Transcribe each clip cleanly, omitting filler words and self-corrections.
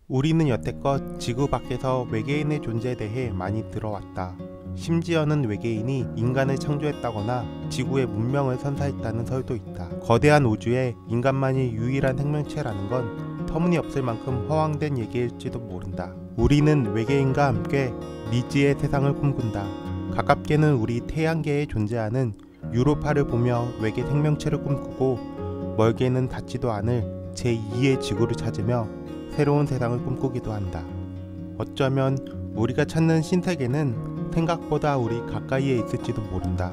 우리는 여태껏 지구 밖에서 외계인의 존재에 대해 많이 들어왔다. 심지어는 외계인이 인간을 창조했다거나 지구의 문명을 선사했다는 설도 있다. 거대한 우주에 인간만이 유일한 생명체라는 건 터무니없을 만큼 허황된 얘기일지도 모른다. 우리는 외계인과 함께 미지의 세상을 꿈꾼다. 가깝게는 우리 태양계에 존재하는 유로파를 보며 외계 생명체를 꿈꾸고, 멀게는 닿지도 않을 제2의 지구를 찾으며 새로운 세상을 꿈꾸기도 한다. 어쩌면 우리가 찾는 신세계는 생각보다 우리 가까이에 있을지도 모른다.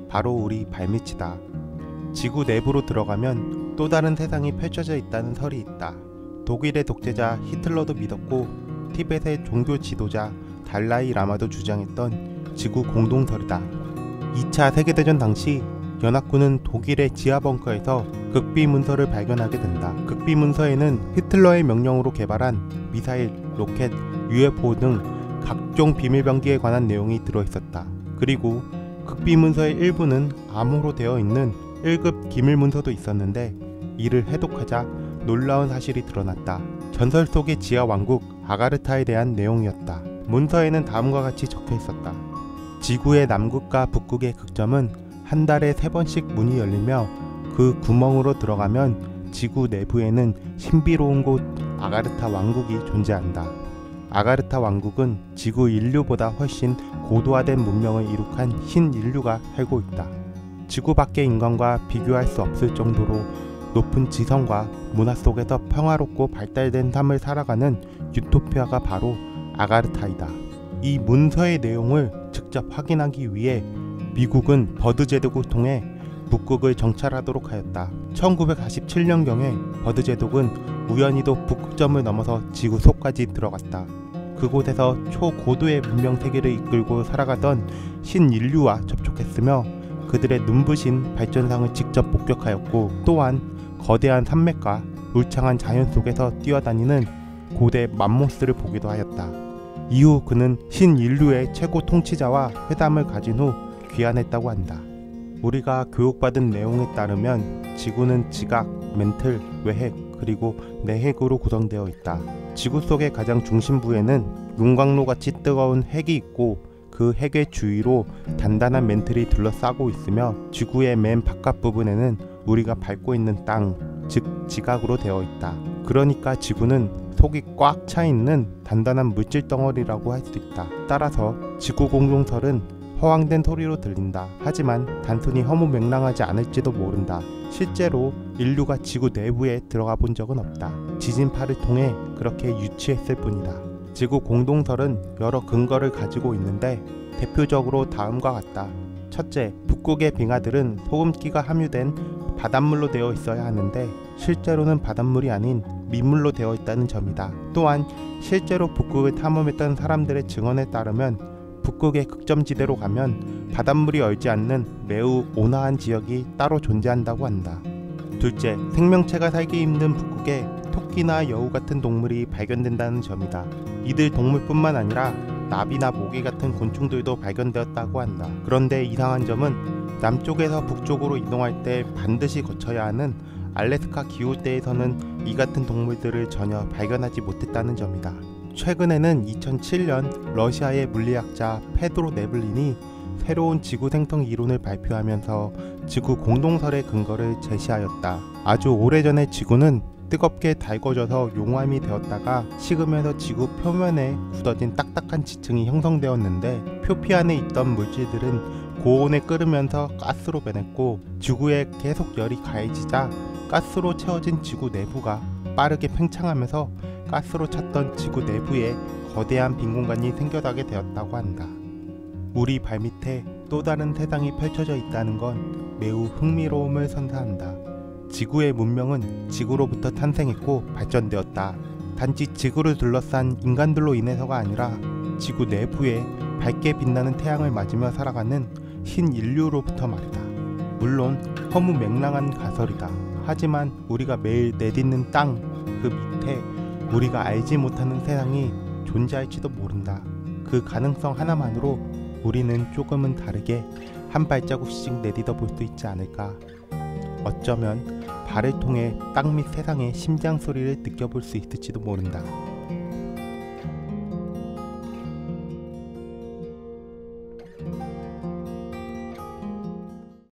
바로 우리 발밑이다. 지구 내부로 들어가면 또 다른 세상이 펼쳐져 있다는 설이 있다. 독일의 독재자 히틀러도 믿었고, 티벳의 종교 지도자 달라이 라마도 주장했던 지구 공동설이다. 2차 세계대전 당시 연합군은 독일의 지하 벙커에서 극비 문서를 발견하게 된다. 극비 문서에는 히틀러의 명령으로 개발한 미사일, 로켓, UFO 등 각종 비밀병기에 관한 내용이 들어있었다. 그리고 극비 문서의 일부는 암호로 되어 있는 1급 기밀 문서도 있었는데, 이를 해독하자 놀라운 사실이 드러났다. 전설 속의 지하 왕국 아가르타에 대한 내용이었다. 문서에는 다음과 같이 적혀 있었다. 지구의 남극과 북극의 극점은 한 달에 3번씩 문이 열리며, 그 구멍으로 들어가면 지구 내부에는 신비로운 곳 아가르타 왕국이 존재한다. 아가르타 왕국은 지구 인류보다 훨씬 고도화된 문명을 이룩한 신인류가 살고 있다. 지구 밖의 인간과 비교할 수 없을 정도로 높은 지성과 문화 속에서 평화롭고 발달된 삶을 살아가는 유토피아가 바로 아가르타이다. 이 문서의 내용을 직접 확인하기 위해 미국은 버드 제독을 통해 북극을 정찰하도록 하였다. 1947년경에 버드 제독은 우연히도 북극점을 넘어서 지구 속까지 들어갔다. 그곳에서 초고도의 문명 세계를 이끌고 살아가던 신인류와 접촉했으며, 그들의 눈부신 발전상을 직접 목격하였고, 또한 거대한 산맥과 울창한 자연 속에서 뛰어다니는 고대 맘모스를 보기도 하였다. 이후 그는 신인류의 최고 통치자와 회담을 가진 후 귀환했다고 한다. 우리가 교육받은 내용에 따르면 지구는 지각, 멘틀, 외핵, 그리고 내핵으로 구성되어 있다. 지구 속의 가장 중심부에는 용광로같이 뜨거운 핵이 있고, 그 핵의 주위로 단단한 멘틀이 둘러싸고 있으며, 지구의 맨 바깥 부분에는 우리가 밟고 있는 땅, 즉 지각으로 되어 있다. 그러니까 지구는 속이 꽉 차 있는 단단한 물질 덩어리라고 할 수 있다. 따라서 지구 공동설은 허황된 소리로 들린다. 하지만 단순히 허무맹랑하지 않을지도 모른다. 실제로 인류가 지구 내부에 들어가 본 적은 없다. 지진파를 통해 그렇게 유추했을 뿐이다. 지구 공동설은 여러 근거를 가지고 있는데, 대표적으로 다음과 같다. 첫째, 북극의 빙하들은 소금기가 함유된 바닷물로 되어 있어야 하는데, 실제로는 바닷물이 아닌 민물로 되어 있다는 점이다. 또한 실제로 북극을 탐험했던 사람들의 증언에 따르면 북극의 극점지대로 가면 바닷물이 얼지 않는 매우 온화한 지역이 따로 존재한다고 한다. 둘째, 생명체가 살기 힘든 북극에 토끼나 여우 같은 동물이 발견된다는 점이다. 이들 동물뿐만 아니라 나비나 모기 같은 곤충들도 발견되었다고 한다. 그런데 이상한 점은 남쪽에서 북쪽으로 이동할 때 반드시 거쳐야 하는 알래스카 기후대에서는 이 같은 동물들을 전혀 발견하지 못했다는 점이다. 최근에는 2007년 러시아의 물리학자 페드로 네블린이 새로운 지구 생성 이론을 발표하면서 지구 공동설의 근거를 제시하였다. 아주 오래전에 지구는 뜨겁게 달궈져서 용암이 되었다가 식으면서 지구 표면에 굳어진 딱딱한 지층이 형성되었는데, 표피 안에 있던 물질들은 고온에 끓으면서 가스로 변했고, 지구에 계속 열이 가해지자 가스로 채워진 지구 내부가 빠르게 팽창하면서 가스로 찼던 지구 내부에 거대한 빈 공간이 생겨나게 되었다고 한다. 우리 발밑에 또 다른 세상이 펼쳐져 있다는 건 매우 흥미로움을 선사한다. 지구의 문명은 지구로부터 탄생했고 발전되었다. 단지 지구를 둘러싼 인간들로 인해서가 아니라 지구 내부에 밝게 빛나는 태양을 맞으며 살아가는 신인류로부터 말이다. 물론 허무맹랑한 가설이다. 하지만 우리가 매일 내딛는 땅 그 밑에 우리가 알지 못하는 세상이 존재할지도 모른다. 그 가능성 하나만으로 우리는 조금은 다르게 한 발자국씩 내딛어 볼 수 있지 않을까. 어쩌면 발을 통해 땅 및 세상의 심장 소리를 느껴볼 수 있을지도 모른다.